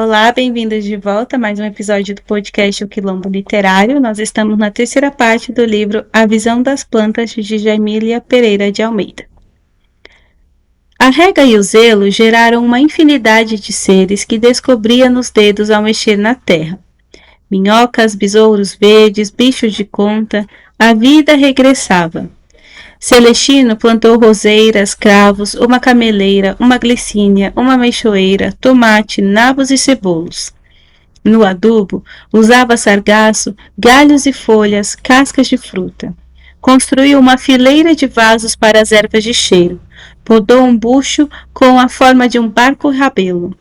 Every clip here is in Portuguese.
Olá, bem-vindos de volta a mais um episódio do podcast O Quilombo Literário. Nós estamos na terceira parte do livro A Visão das Plantas, de Jamília Pereira de Almeida. A rega e o zelo geraram uma infinidade de seres que descobria nos dedos ao mexer na terra. Minhocas, besouros verdes, bichos de conta, a vida regressava. Celestino plantou roseiras, cravos, uma cameleira, uma glicínia, uma meixoeira, tomate, nabos e cebolos. No adubo, usava sargaço, galhos e folhas, cascas de fruta. Construiu uma fileira de vasos para as ervas de cheiro. Podou um bucho com a forma de um barco rabelo.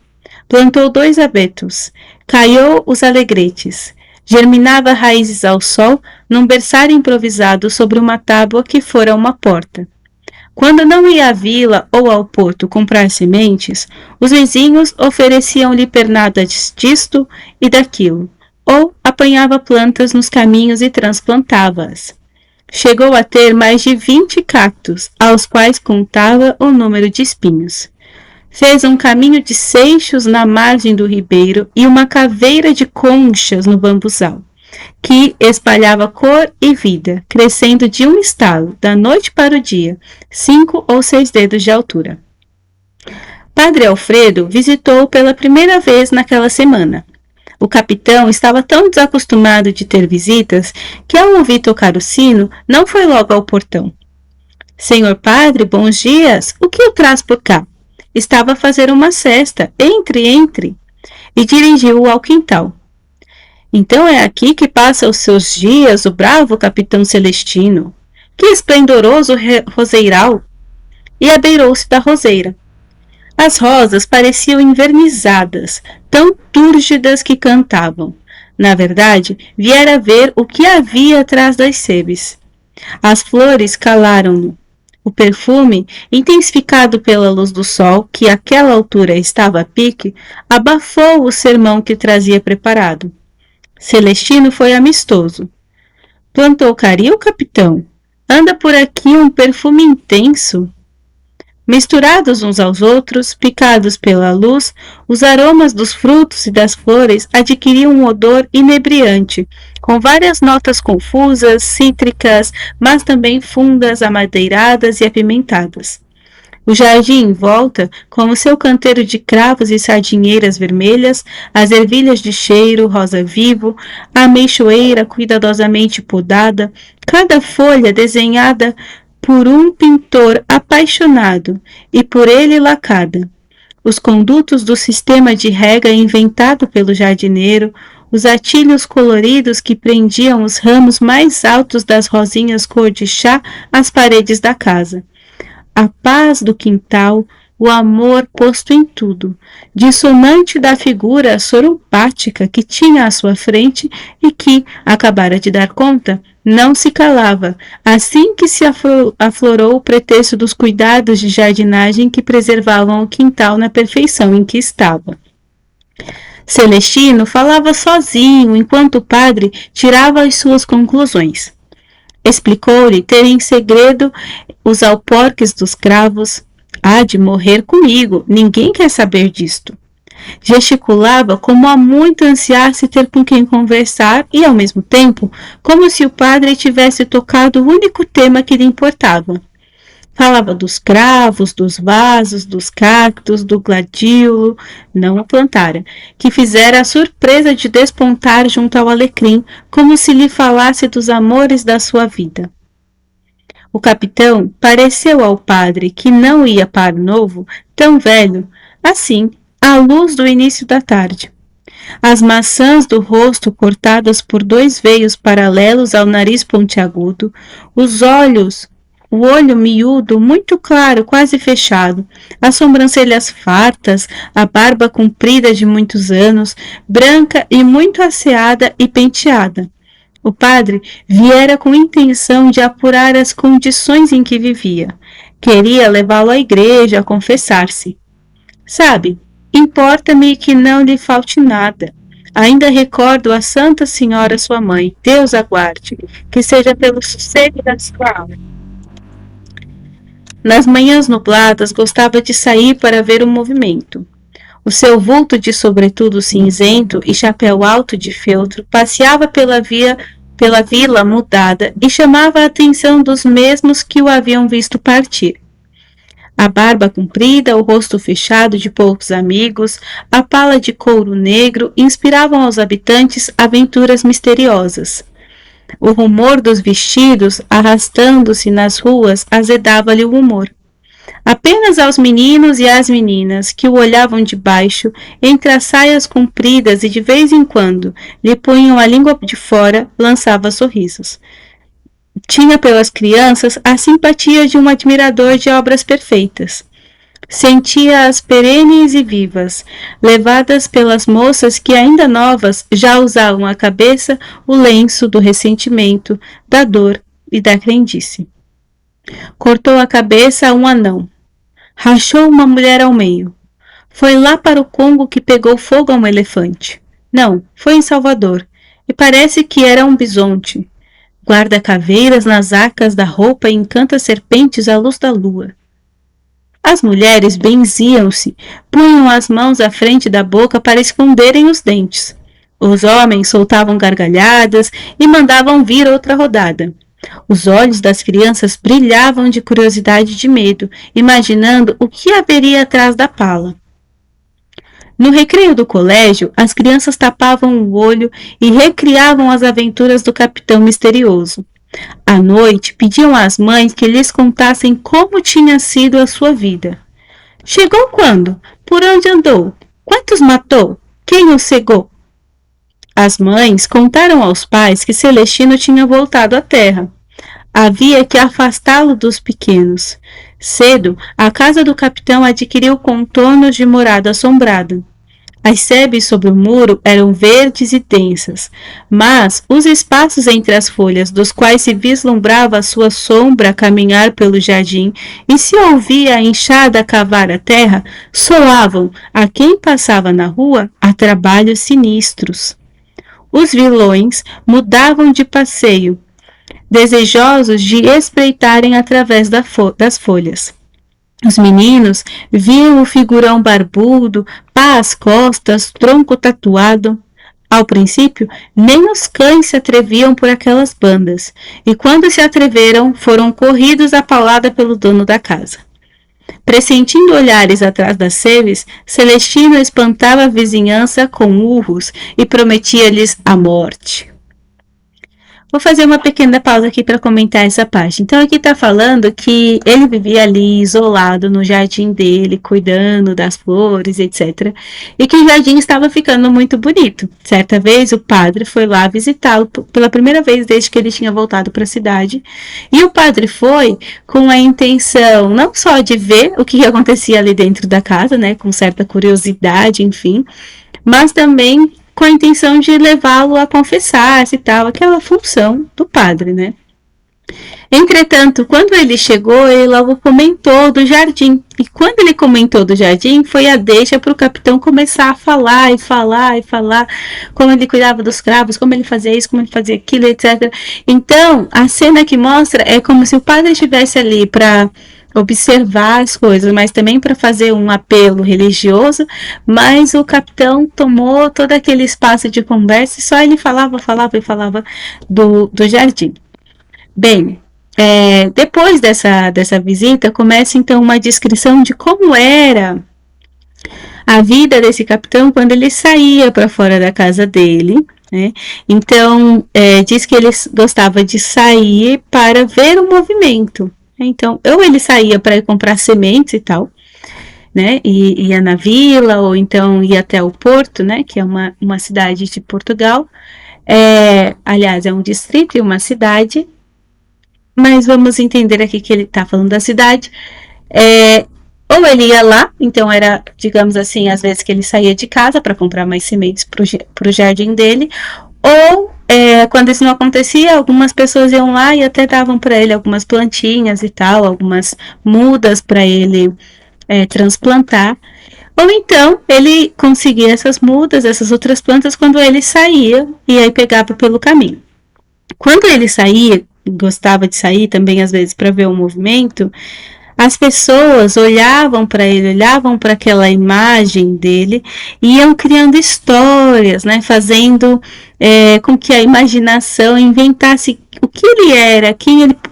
Plantou 2 abetos. Caiou os alegretes. Germinava raízes ao sol num berçário improvisado sobre uma tábua que fora uma porta. Quando não ia à vila ou ao porto comprar sementes, os vizinhos ofereciam-lhe pernadas disto e daquilo, ou apanhava plantas nos caminhos e transplantava-as. Chegou a ter mais de 20 cactos, aos quais contava o número de espinhos. Fez um caminho de seixos na margem do ribeiro e uma caveira de conchas no bambuzal, que espalhava cor e vida, crescendo de um estalo, da noite para o dia, 5 ou 6 dedos de altura. Padre Alfredo visitou pela primeira vez naquela semana. O capitão estava tão desacostumado de ter visitas que, ao ouvir tocar o sino, não foi logo ao portão. Senhor padre, bons dias, o que o traz por cá? Estava a fazer uma cesta. Entre. E dirigiu-o ao quintal. Então é aqui que passa os seus dias o bravo capitão Celestino. Que esplendoroso roseiral! E abeirou-se da roseira. As rosas pareciam envernizadas, tão túrgidas que cantavam. Na verdade, viera ver o que havia atrás das sebes. As flores calaram-no. O perfume, intensificado pela luz do sol, que àquela altura estava a pique, abafou o sermão que trazia preparado. Celestino foi amistoso. Plantou caril, capitão? Anda por aqui um perfume intenso. Misturados uns aos outros, picados pela luz, os aromas dos frutos e das flores adquiriam um odor inebriante, com várias notas confusas, cítricas, mas também fundas, amadeiradas e apimentadas. O jardim em volta, com o seu canteiro de cravos e sardinheiras vermelhas, as ervilhas de cheiro, rosa vivo, a ameixoeira cuidadosamente podada, cada folha desenhada por um pintor apaixonado e por ele lacada. Os condutos do sistema de rega inventado pelo jardineiro, os atilhos coloridos que prendiam os ramos mais altos das rosinhas cor de chá às paredes da casa. A paz do quintal, o amor posto em tudo, dissonante da figura sorumpática que tinha à sua frente e que, acabara de dar conta, não se calava, assim que se aflorou o pretexto dos cuidados de jardinagem que preservavam o quintal na perfeição em que estava. Celestino falava sozinho, enquanto o padre tirava as suas conclusões. Explicou-lhe ter em segredo os alporques dos cravos. Há de morrer comigo, ninguém quer saber disto. Gesticulava como a muito ansiasse ter com quem conversar e, ao mesmo tempo, como se o padre tivesse tocado o único tema que lhe importava. Falava dos cravos, dos vasos, dos cactos, do gladíolo, não o plantara, que fizera a surpresa de despontar junto ao alecrim, como se lhe falasse dos amores da sua vida. O capitão pareceu ao padre que não ia para o novo, tão velho, assim, à luz do início da tarde. As maçãs do rosto cortadas por 2 veios paralelos ao nariz pontiagudo, o olho miúdo, muito claro, quase fechado, as sobrancelhas fartas, a barba comprida de muitos anos, branca e muito asseada e penteada. O padre viera com intenção de apurar as condições em que vivia. Queria levá-lo à igreja a confessar-se. Sabe, importa-me que não lhe falte nada. Ainda recordo a Santa Senhora sua mãe. Deus a guarde, que seja pelo sossego da sua alma. Nas manhãs nubladas, gostava de sair para ver o movimento. O seu vulto de sobretudo cinzento e chapéu alto de feltro passeava pela vila mudada e chamava a atenção dos mesmos que o haviam visto partir. A barba comprida, o rosto fechado de poucos amigos, a pala de couro negro inspiravam aos habitantes aventuras misteriosas. O rumor dos vestidos, arrastando-se nas ruas, azedava-lhe o humor. Apenas aos meninos e às meninas, que o olhavam de baixo, entre as saias compridas e de vez em quando lhe punham a língua de fora, lançava sorrisos. Tinha pelas crianças a simpatia de um admirador de obras perfeitas. Sentia-as perenes e vivas, levadas pelas moças que, ainda novas, já usavam à cabeça o lenço do ressentimento, da dor e da crendice. Cortou a cabeça a um anão. Rachou uma mulher ao meio. Foi lá para o Congo que pegou fogo a um elefante. Não, foi em Salvador. E parece que era um bisonte. Guarda caveiras nas arcas da roupa e encanta serpentes à luz da lua. As mulheres benziam-se, punham as mãos à frente da boca para esconderem os dentes. Os homens soltavam gargalhadas e mandavam vir outra rodada. Os olhos das crianças brilhavam de curiosidade e de medo, imaginando o que haveria atrás da pala. No recreio do colégio, as crianças tapavam o olho e recriavam as aventuras do capitão misterioso. À noite, pediam às mães que lhes contassem como tinha sido a sua vida. Chegou quando? Por onde andou? Quantos matou? Quem o cegou? As mães contaram aos pais que Celestino tinha voltado à terra. Havia que afastá-lo dos pequenos. Cedo, a casa do capitão adquiriu contornos de morada assombrada. As sebes sobre o muro eram verdes e densas, mas os espaços entre as folhas, dos quais se vislumbrava a sua sombra a caminhar pelo jardim e se ouvia a enxada cavar a terra, soavam, a quem passava na rua, a trabalhos sinistros. Os vilões mudavam de passeio, desejosos de espreitarem através das folhas. Os meninos viam o figurão barbudo, pá às costas, tronco tatuado. Ao princípio, nem os cães se atreviam por aquelas bandas, e quando se atreveram, foram corridos à paulada pelo dono da casa. Pressentindo olhares atrás das sebes, Celestino espantava a vizinhança com urros e prometia-lhes a morte. Vou fazer uma pequena pausa aqui para comentar essa parte. Então, aqui está falando que ele vivia ali isolado no jardim dele, cuidando das flores, etc. E que o jardim estava ficando muito bonito. Certa vez, o padre foi lá visitá-lo pela primeira vez desde que ele tinha voltado para a cidade. E o padre foi com a intenção não só de ver o que acontecia ali dentro da casa, né, com certa curiosidade, enfim, mas também com a intenção de levá-lo a confessar-se e tal, aquela função do padre, né? Entretanto, quando ele chegou, ele logo comentou do jardim. E quando ele comentou do jardim, foi a deixa para o capitão começar a falar e falar e falar como ele cuidava dos cravos, como ele fazia isso, como ele fazia aquilo, etc. Então, a cena que mostra é como se o padre estivesse ali para observar as coisas, mas também para fazer um apelo religioso, mas o capitão tomou todo aquele espaço de conversa e só ele falava do jardim. Bem, depois dessa visita, começa então uma descrição de como era a vida desse capitão quando ele saía para fora da casa dele, né? Então, diz que ele gostava de sair para ver o movimento. Então, ou ele saía para ir comprar sementes e tal, né? E ia na vila, ou então ia até o Porto, né? Que é uma cidade de Portugal. Aliás, é um distrito e uma cidade. Mas vamos entender aqui que ele está falando da cidade. Ou ele ia lá, então era, digamos assim, às vezes que ele saía de casa para comprar mais sementes para o jardim dele, ou quando isso não acontecia, algumas pessoas iam lá e até davam para ele algumas plantinhas e tal, algumas mudas para ele transplantar. Ou então ele conseguia essas mudas, essas outras plantas, quando ele saía e aí pegava pelo caminho. Quando ele saía, gostava de sair também às vezes para ver o movimento, as pessoas olhavam para ele, olhavam para aquela imagem dele e iam criando histórias, né? Fazendo com que a imaginação inventasse o que ele era,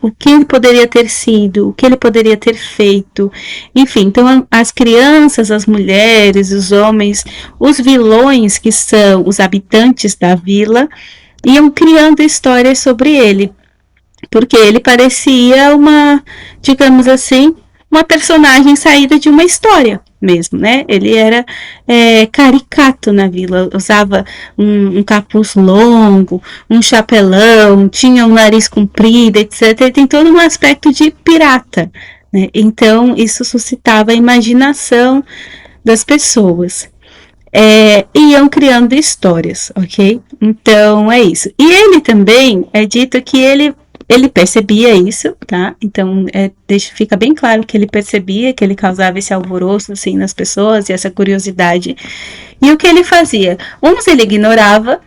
o que ele poderia ter sido, o que ele poderia ter feito. Enfim, então as crianças, as mulheres, os homens, os vilões que são os habitantes da vila, iam criando histórias sobre ele, porque ele parecia digamos assim, uma personagem saída de uma história mesmo, né? Ele era caricato na vila, usava um capuz longo, um chapelão, tinha um nariz comprido, etc. Ele tem todo um aspecto de pirata, né? Então isso suscitava a imaginação das pessoas. Iam criando histórias, ok? Então é isso. E ele também é dito que ele percebia isso, tá? Então fica bem claro que ele percebia que ele causava esse alvoroço assim nas pessoas e essa curiosidade. E o que ele fazia? Uns ele ignorava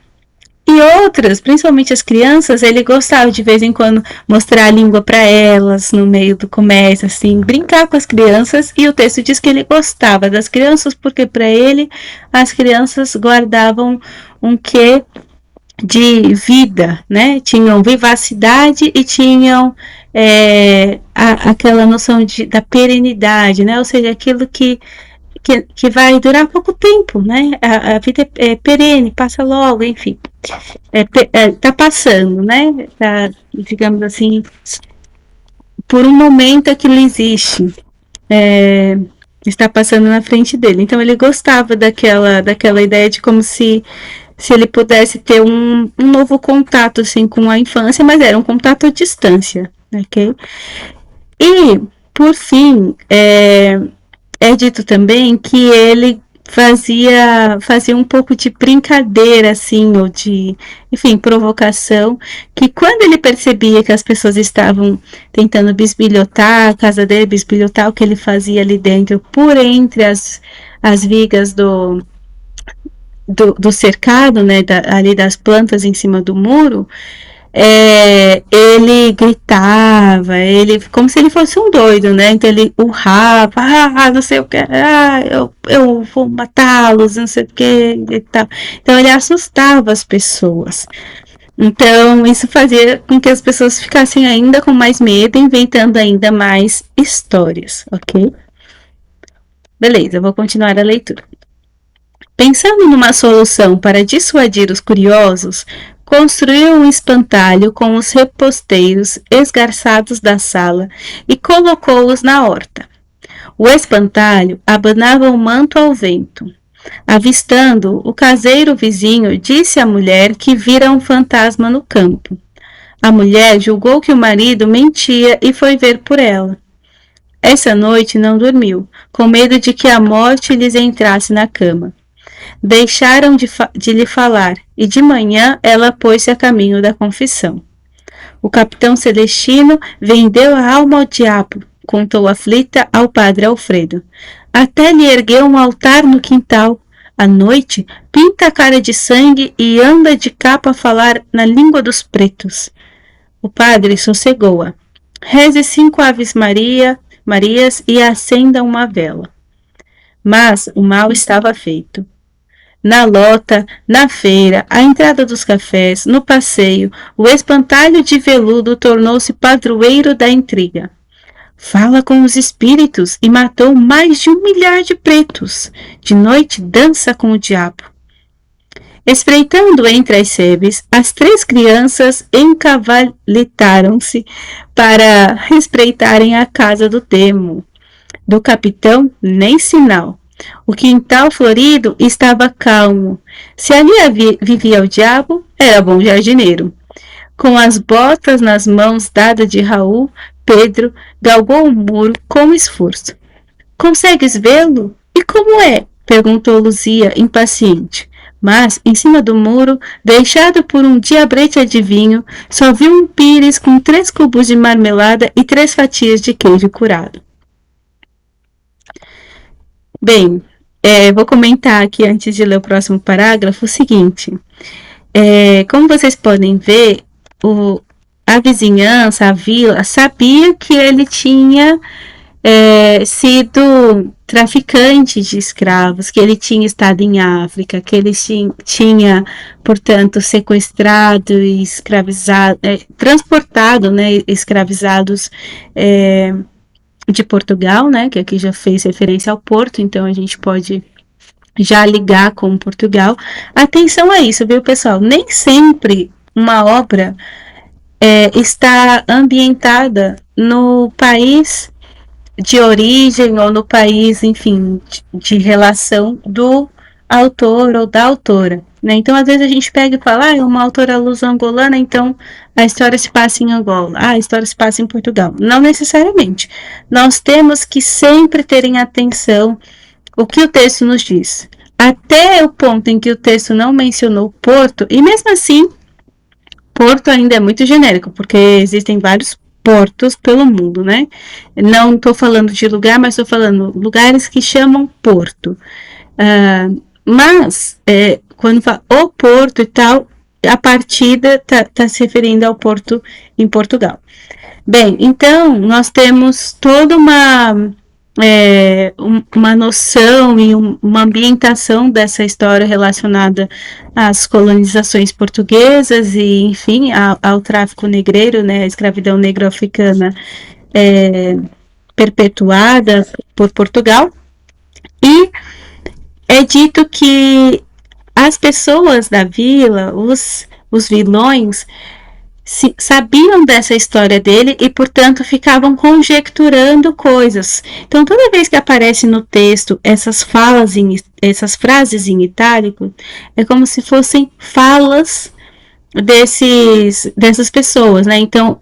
e outras, principalmente as crianças, ele gostava de vez em quando mostrar a língua para elas no meio do comércio, assim, brincar com as crianças. E o texto diz que ele gostava das crianças porque para ele as crianças guardavam um quê de vida, né? Tinham vivacidade e tinham aquela noção da perenidade, né? Ou seja, aquilo que vai durar pouco tempo, né? A vida é perene, passa logo, enfim. Tá passando, né? Tá, digamos assim, por um momento aquilo existe. Está passando na frente dele. Então ele gostava daquela ideia de como se ele pudesse ter um novo contato assim, com a infância, mas era um contato à distância, ok? E, por fim, é dito também que ele fazia um pouco de brincadeira, assim, ou de, enfim, provocação, que quando ele percebia que as pessoas estavam tentando bisbilhotar a casa dele, bisbilhotar o que ele fazia ali dentro, por entre as vigas do cercado, né, ali das plantas em cima do muro, ele gritava, como se ele fosse um doido, né? Então ele urrava, não sei o que, eu vou matá-los, não sei o que e tal. Então ele assustava as pessoas. Então isso fazia com que as pessoas ficassem ainda com mais medo, inventando ainda mais histórias, ok? Beleza, eu vou continuar a leitura. Pensando numa solução para dissuadir os curiosos, construiu um espantalho com os reposteiros esgarçados da sala e colocou-os na horta. O espantalho abanava o manto ao vento. Avistando o caseiro vizinho, disse à mulher que vira um fantasma no campo. A mulher julgou que o marido mentia e foi ver por ela. Essa noite não dormiu, com medo de que a morte lhes entrasse na cama. Deixaram de lhe falar, e de manhã ela pôs-se a caminho da confissão. O capitão Celestino vendeu a alma ao diabo, contou aflita ao padre Alfredo. Até lhe ergueu um altar no quintal. À noite, pinta a cara de sangue e anda de capa a falar na língua dos pretos. O padre sossegou-a. Reze 5 Aves Marias e acenda uma vela. Mas o mal estava feito. Na lota, na feira, à entrada dos cafés, no passeio, o espantalho de veludo tornou-se padroeiro da intriga. Fala com os espíritos e matou mais de 1 milhar de pretos. De noite dança com o diabo. Espreitando entre as sebes, as 3 crianças encavaletaram-se para espreitarem a casa do demo. Do capitão, nem sinal. O quintal florido estava calmo. Se ali vivia o diabo, era bom jardineiro. Com as botas nas mãos dadas de Raul, Pedro galgou o muro com esforço. Consegues vê-lo? E como é? Perguntou Luzia, impaciente. Mas, em cima do muro, deixado por um diabrete adivinho, só viu um pires com 3 cubos de marmelada e 3 fatias de queijo curado. Bem, vou comentar aqui, antes de ler o próximo parágrafo, o seguinte. Como vocês podem ver, a vizinhança, a vila, sabia que ele tinha sido traficante de escravos, que ele tinha estado em África, que ele tinha, portanto, sequestrado e escravizado, transportado, né, escravizados de Portugal, né, que aqui já fez referência ao Porto, então a gente pode já ligar com Portugal. Atenção a isso, viu, pessoal? Nem sempre uma obra está ambientada no país de origem ou no país, enfim, de relação do autor ou da autora. Né? Então, às vezes a gente pega e fala, é uma autora luso-angolana, então a história se passa em Angola, a história se passa em Portugal. Não necessariamente. Nós temos que sempre ter em atenção o que o texto nos diz. Até o ponto em que o texto não mencionou Porto, e mesmo assim, Porto ainda é muito genérico, porque existem vários portos pelo mundo, né? Não estou falando de lugar, mas estou falando lugares que chamam Porto. Mas, quando fala o Porto e tal, a partida está se referindo ao Porto em Portugal. Bem, então, nós temos toda uma noção e uma ambientação dessa história relacionada às colonizações portuguesas e, enfim, ao tráfico negreiro, né, a escravidão negro-africana perpetuada por Portugal. E é dito que as pessoas da vila, os vilões, sabiam dessa história dele e, portanto, ficavam conjecturando coisas. Então, toda vez que aparece no texto essas frases em itálico, é como se fossem falas dessas pessoas, né? Então,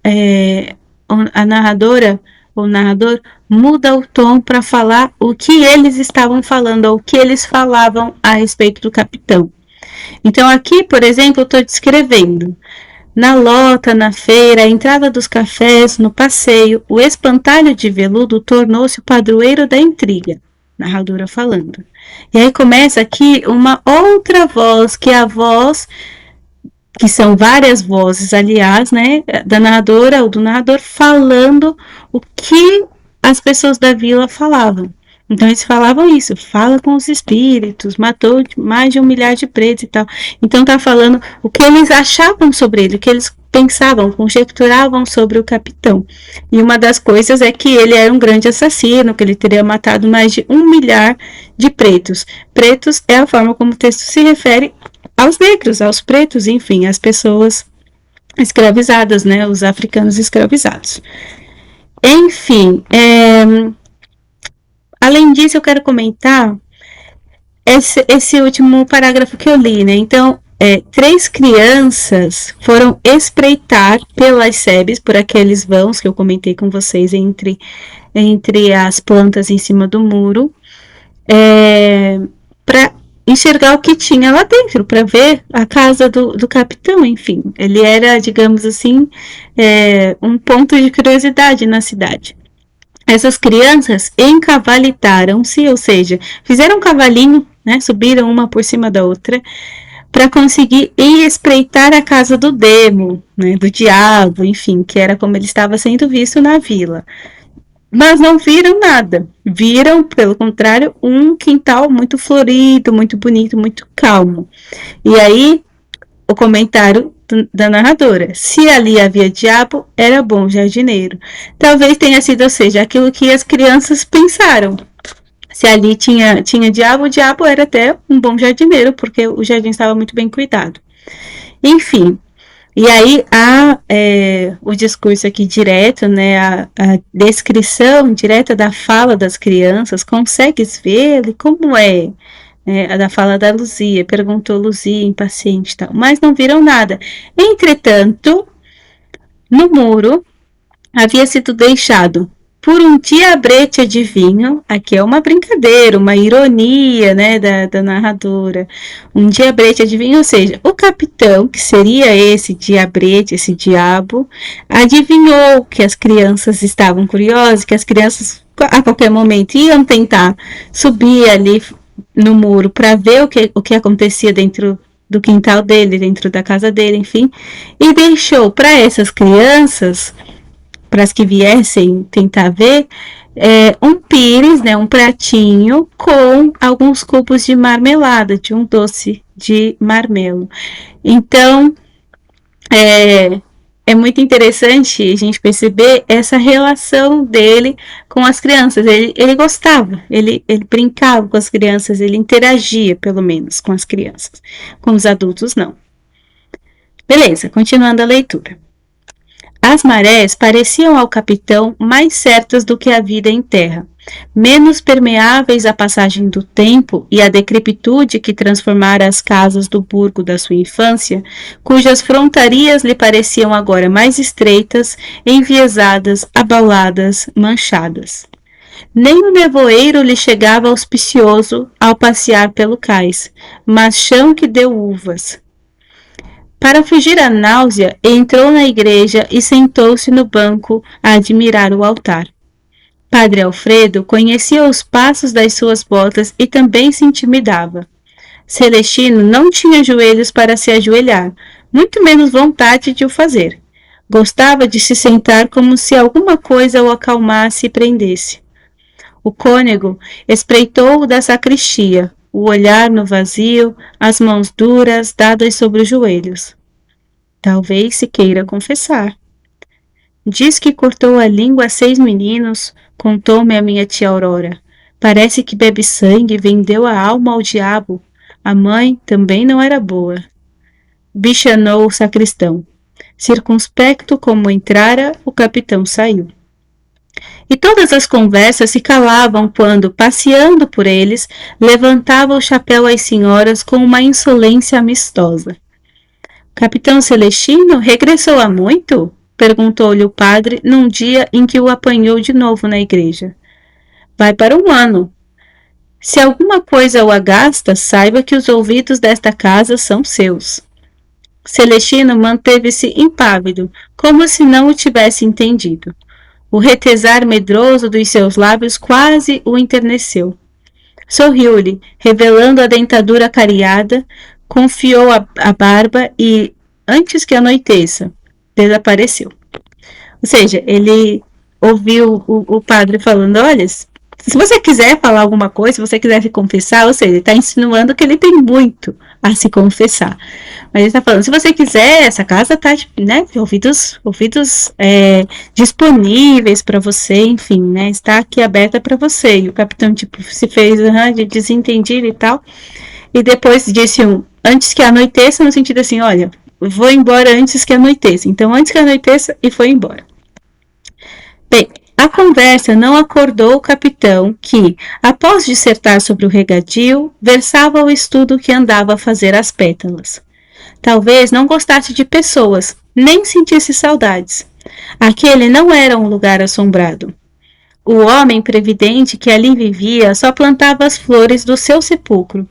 a narradora, o narrador, muda o tom para falar o que eles estavam falando, ou o que eles falavam a respeito do capitão. Então, aqui, por exemplo, eu estou descrevendo. Na lota, na feira, a entrada dos cafés, no passeio, o espantalho de veludo tornou-se o padroeiro da intriga. Narradora falando. E aí começa aqui uma outra voz, que é a voz, que são várias vozes, aliás, né, da narradora ou do narrador falando o que as pessoas da vila falavam. Então eles falavam isso, fala com os espíritos, matou mais de 1 milhar de pretos e tal. Então tá falando o que eles achavam sobre ele, o que eles pensavam, conjecturavam sobre o capitão. E uma das coisas é que ele era um grande assassino, que ele teria matado mais de 1 milhar de pretos. Pretos é a forma como o texto se refere aos negros, aos pretos, enfim, às pessoas escravizadas, né, os africanos escravizados. Enfim, além disso, eu quero comentar esse último parágrafo que eu li, né? Então, 3 crianças foram espreitar pelas sebes, por aqueles vãos que eu comentei com vocês entre as plantas em cima do muro, para enxergar o que tinha lá dentro, para ver a casa do capitão, enfim. Ele era, digamos assim, um ponto de curiosidade na cidade. Essas crianças encavalitaram-se, ou seja, fizeram um cavalinho, né, subiram uma por cima da outra, para conseguir ir espreitar a casa do demo, né, do diabo, enfim, que era como ele estava sendo visto na vila. Mas não viram nada. Viram, pelo contrário, um quintal muito florido, muito bonito, muito calmo. E aí, o comentário da narradora: se ali havia diabo, era bom jardineiro. Talvez tenha sido, ou seja, aquilo que as crianças pensaram. Se ali tinha diabo, o diabo era até um bom jardineiro, porque o jardim estava muito bem cuidado. Enfim, e aí há o discurso aqui direto, né, a descrição direta da fala das crianças. Consegues ver como é? A da fala da Luzia, perguntou Luzia, impaciente e tal, mas não viram nada. Entretanto, no muro havia sido deixado por um diabrete adivinho, aqui é uma brincadeira, uma ironia, né, da narradora, um diabrete adivinho, ou seja, o capitão, que seria esse diabrete, esse diabo, adivinhou que as crianças estavam curiosas, que as crianças a qualquer momento iam tentar subir ali no muro para ver o que acontecia dentro do quintal dele, dentro da casa dele, enfim, e deixou para essas crianças, para as que viessem tentar ver, um pires, né, um pratinho com alguns cubos de marmelada, de um doce de marmelo. Então, é muito interessante a gente perceber essa relação dele com as crianças. Ele gostava, ele brincava com as crianças, ele interagia, pelo menos, com as crianças. Com os adultos, não. Beleza, continuando a leitura. As marés pareciam ao capitão mais certas do que a vida em terra, menos permeáveis à passagem do tempo e à decrepitude que transformara as casas do burgo da sua infância, cujas frontarias lhe pareciam agora mais estreitas, enviesadas, abauladas, manchadas. Nem o nevoeiro lhe chegava auspicioso ao passear pelo cais, mas chão que deu uvas. Para fugir à náusea, entrou na igreja e sentou-se no banco a admirar o altar. Padre Alfredo conhecia os passos das suas botas e também se intimidava. Celestino não tinha joelhos para se ajoelhar, muito menos vontade de o fazer. Gostava de se sentar como se alguma coisa o acalmasse e prendesse. O cônego espreitou-o da sacristia, o olhar no vazio, as mãos duras dadas sobre os joelhos. Talvez se queira confessar. Diz que cortou a língua a 6 meninos, contou-me a minha tia Aurora. Parece que bebe sangue e vendeu a alma ao diabo. A mãe também não era boa. Bichanou o sacristão. Circunspecto como entrara, o capitão saiu. E todas as conversas se calavam quando, passeando por eles, levantava o chapéu às senhoras com uma insolência amistosa. Capitão Celestino regressou há muito? Perguntou-lhe o padre num dia em que o apanhou de novo na igreja. Vai para 1 ano. Se alguma coisa o agasta, saiba que os ouvidos desta casa são seus. Celestino manteve-se impávido, como se não o tivesse entendido. O retesar medroso dos seus lábios quase o enterneceu. Sorriu-lhe, revelando a dentadura cariada, confiou a barba e, antes que anoiteça, desapareceu. Ou seja, ele ouviu o padre falando, olha, se você quiser falar alguma coisa, se você quiser se confessar, ou seja, ele está insinuando que ele tem muito a se confessar. Mas ele está falando, se você quiser, essa casa está, né, ouvidos disponíveis para você, enfim, né, está aqui aberta para você. E o capitão, tipo, se fez de desentendido e tal. E depois disse antes que anoiteça, no sentido assim, olha, vou embora antes que anoiteça. Então, antes que anoiteça, e foi embora. Bem, a conversa não acordou o capitão que, após dissertar sobre o regadio, versava o estudo que andava a fazer às pétalas. Talvez não gostasse de pessoas, nem sentisse saudades. Aquele não era um lugar assombrado. O homem previdente que ali vivia só plantava as flores do seu sepulcro.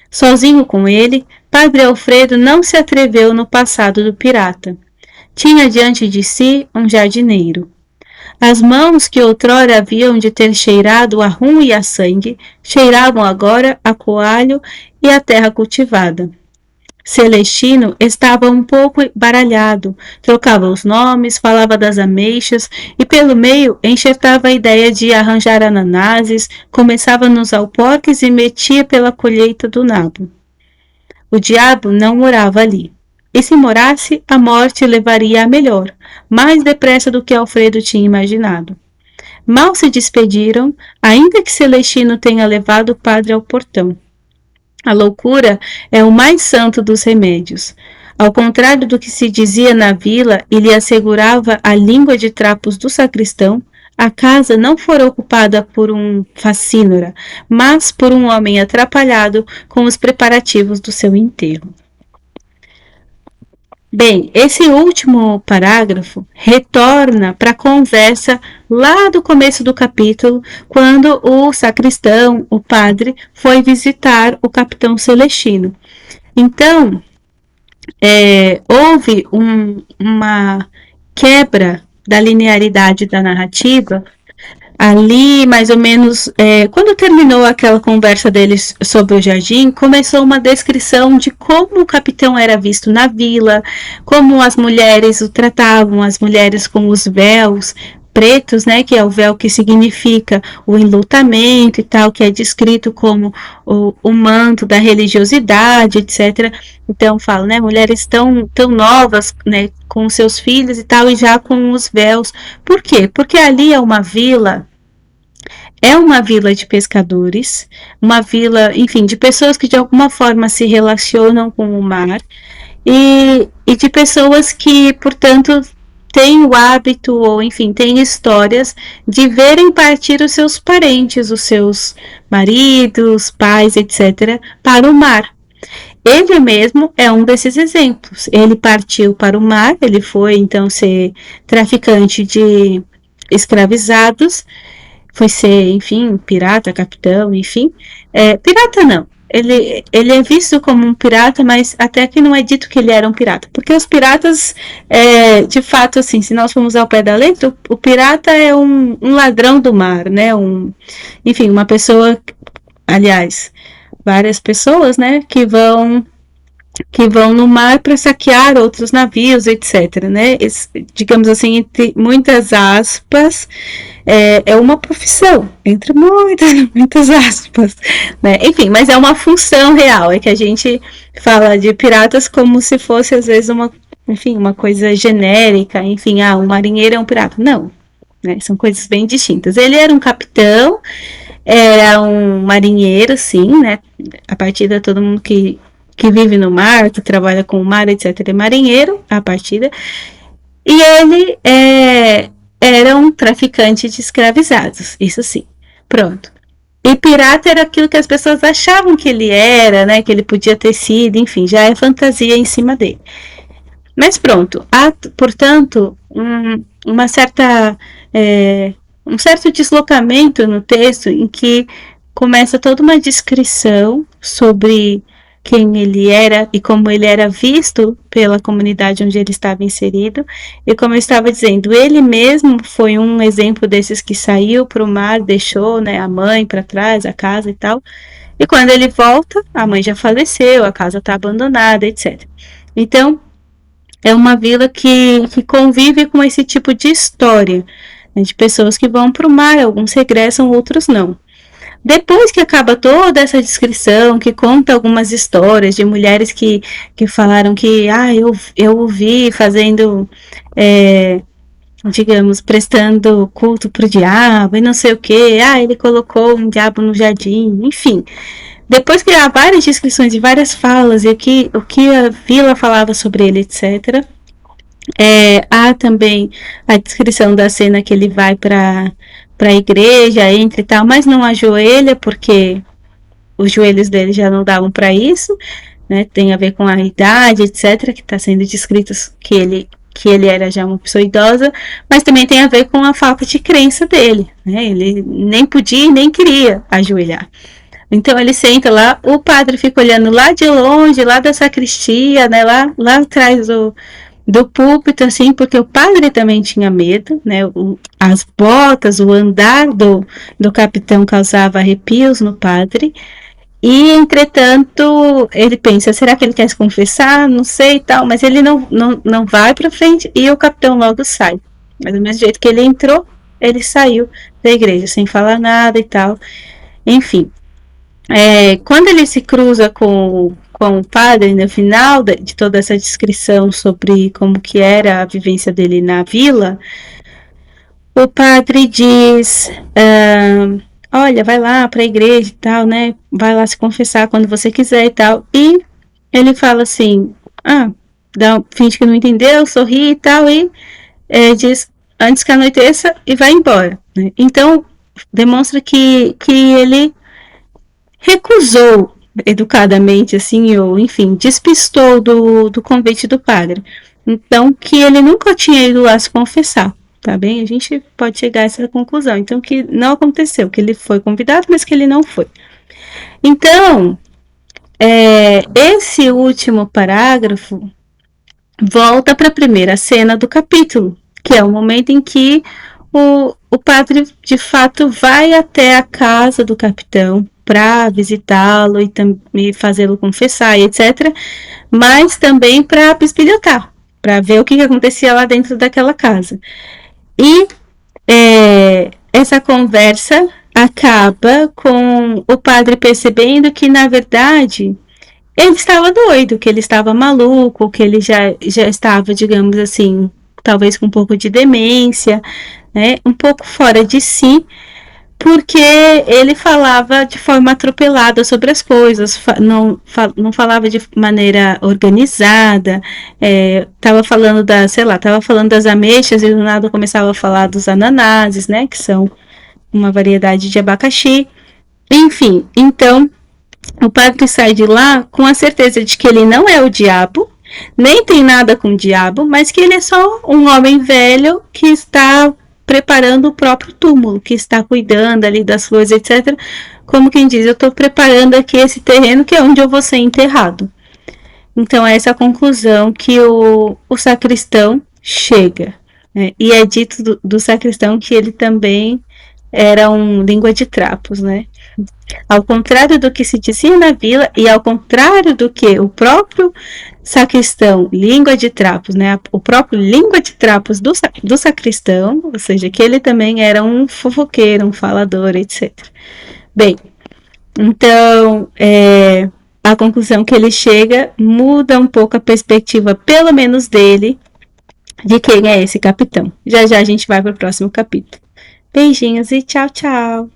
Sozinho com ele, Padre Alfredo não se atreveu no passado do pirata. Tinha diante de si um jardineiro. As mãos que outrora haviam de ter cheirado a rum e a sangue, cheiravam agora a coalho e a terra cultivada. Celestino estava um pouco baralhado, trocava os nomes, falava das ameixas e pelo meio enxertava a ideia de arranjar ananases, começava nos alporques e metia pela colheita do nabo. O diabo não morava ali. E se morasse, a morte levaria a melhor, mais depressa do que Alfredo tinha imaginado. Mal se despediram, ainda que Celestino tenha levado o padre ao portão. A loucura é o mais santo dos remédios. Ao contrário do que se dizia na vila e lhe assegurava a língua de trapos do sacristão, a casa não fora ocupada por um facínora, mas por um homem atrapalhado com os preparativos do seu enterro. Bem, esse último parágrafo retorna para a conversa lá do começo do capítulo, quando o sacristão, o padre, foi visitar o capitão Celestino. Então, houve uma quebra da linearidade da narrativa, ali, mais ou menos, quando terminou aquela conversa deles sobre o jardim, começou uma descrição de como o capitão era visto na vila, como as mulheres o tratavam, as mulheres com os véus, pretos, né, que é o véu que significa o enlutamento e tal, que é descrito como o manto da religiosidade, etc. Então fala, né, mulheres tão novas, né, com seus filhos e tal, e já com os véus. Por quê? Porque ali é uma vila de pescadores, uma vila, enfim, de pessoas que de alguma forma se relacionam com o mar, e de pessoas que, portanto, têm o hábito, ou enfim, têm histórias de verem partir os seus parentes, os seus maridos, pais, etc., para o mar. Ele mesmo é um desses exemplos. Ele partiu para o mar, ele foi então ser traficante de escravizados, foi ser, enfim, pirata, capitão, enfim. Pirata não. Ele é visto como um pirata, mas até que não é dito que ele era um pirata. Porque os piratas, de fato, assim, se nós formos ao pé da letra, o pirata é um ladrão do mar, né? Enfim, uma pessoa, aliás, várias pessoas, né, que vão no mar para saquear outros navios, etc. Né? Digamos assim, entre muitas aspas, é uma profissão, entre muitas, muitas aspas. Né? Enfim, mas é uma função real, é que a gente fala de piratas como se fosse, às vezes, uma coisa genérica, enfim, um marinheiro é um pirata. Não, né? São coisas bem distintas. Ele era um capitão, era um marinheiro, sim, né? A partida, todo mundo que vive no mar, que trabalha com o mar, etc., é marinheiro, a partida. E ele era um traficante de escravizados, isso sim. Pronto. E pirata era aquilo que as pessoas achavam que ele era, né? Que ele podia ter sido, enfim, já é fantasia em cima dele. Mas pronto, há, portanto, uma certa, um certo deslocamento no texto em que começa toda uma descrição sobre quem ele era e como ele era visto pela comunidade onde ele estava inserido. E como eu estava dizendo, ele mesmo foi um exemplo desses que saiu para o mar, deixou, né, a mãe para trás, a casa e tal. E quando ele volta, a mãe já faleceu, a casa está abandonada, etc. Então, é uma vila que convive com esse tipo de história, né, de pessoas que vão para o mar, alguns regressam, outros não. Depois que acaba toda essa descrição, que conta algumas histórias de mulheres que falaram que eu ouvi fazendo, digamos, prestando culto para o diabo e não sei o que, ele colocou um diabo no jardim, enfim. Depois que há várias descrições e várias falas e o que a vila falava sobre ele, etc., há também a descrição da cena que ele vai para a igreja, entra e tal, mas não ajoelha porque os joelhos dele já não davam para isso, né? Tem a ver com a idade, etc., que está sendo descrito que ele era já uma pessoa idosa, mas também tem a ver com a falta de crença dele, né? Ele nem podia e nem queria ajoelhar. Então ele senta lá, o padre fica olhando lá de longe, lá da sacristia, né? Lá atrás do púlpito, assim, porque o padre também tinha medo, né? As botas, o andar do capitão causava arrepios no padre. E, entretanto, ele pensa, será que ele quer se confessar? Não sei e tal, mas ele não vai para frente e o capitão logo sai. Mas do mesmo jeito que ele entrou, ele saiu da igreja, sem falar nada e tal. Enfim, quando ele se cruza com o padre no final de toda essa descrição sobre como que era a vivência dele na vila, o padre diz, olha, vai lá para a igreja e tal, né? Vai lá se confessar quando você quiser e tal. E ele fala assim, finge que não entendeu, sorri e tal, e diz antes que anoiteça e vai embora. Né? Então, demonstra que ele recusou educadamente, assim, ou enfim, despistou do convite do padre. Então, que ele nunca tinha ido lá se confessar, tá bem? A gente pode chegar a essa conclusão. Então, que não aconteceu, que ele foi convidado, mas que ele não foi. Então, esse último parágrafo volta para a primeira cena do capítulo, que é o momento em que o padre, de fato, vai até a casa do capitão para visitá-lo e fazê-lo confessar, etc. Mas também para bisbilhotar, para ver o que acontecia lá dentro daquela casa. E Essa conversa acaba com o padre percebendo que, na verdade, ele estava doido, que ele estava maluco, que ele já estava, digamos assim, talvez com um pouco de demência, né? Um pouco fora de si, porque ele falava de forma atropelada sobre as coisas, não falava de maneira organizada, estava falando tava falando das ameixas e do nada começava a falar dos ananases, né, que são uma variedade de abacaxi. Enfim, então o padre sai de lá com a certeza de que ele não é o diabo, nem tem nada com o diabo, mas que ele é só um homem velho que está preparando o próprio túmulo, que está cuidando ali das flores, etc. Como quem diz, eu estou preparando aqui esse terreno que é onde eu vou ser enterrado. Então, é essa a conclusão que o sacristão chega. Né? E é dito do sacristão que ele também era um língua de trapos, né? Ao contrário do que se dizia na vila e ao contrário do que o próprio sacristão, língua de trapos, né? O próprio língua de trapos do sacristão, ou seja, que ele também era um fofoqueiro, um falador, etc. Bem, então, a conclusão que ele chega muda um pouco a perspectiva, pelo menos dele, de quem é esse capitão. Já já a gente vai para o próximo capítulo. Beijinhos e tchau, tchau!